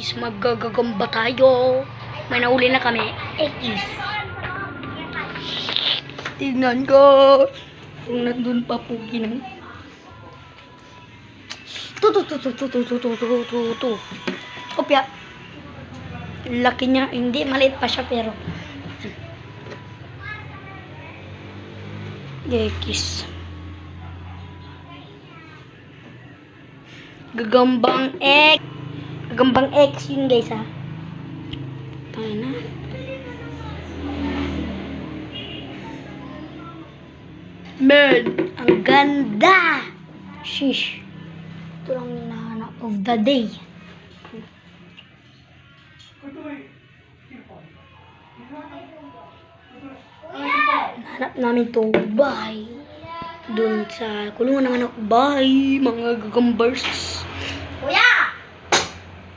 guys, maggagagamba tayo. May nahuli na kami. X. Tingnan ko. Kung nandun pa po ginang. Kopya. Laki niya. Hindi, maliit pa siya pero. X. Gagambang X. Gagambang X yun guys ha. Tayo na. Man, ang ganda. Shish. Ito lang hinahanap of the day. Hanap namin to bahay. Doon sa kulungan naman ako bahay, mga gagambers.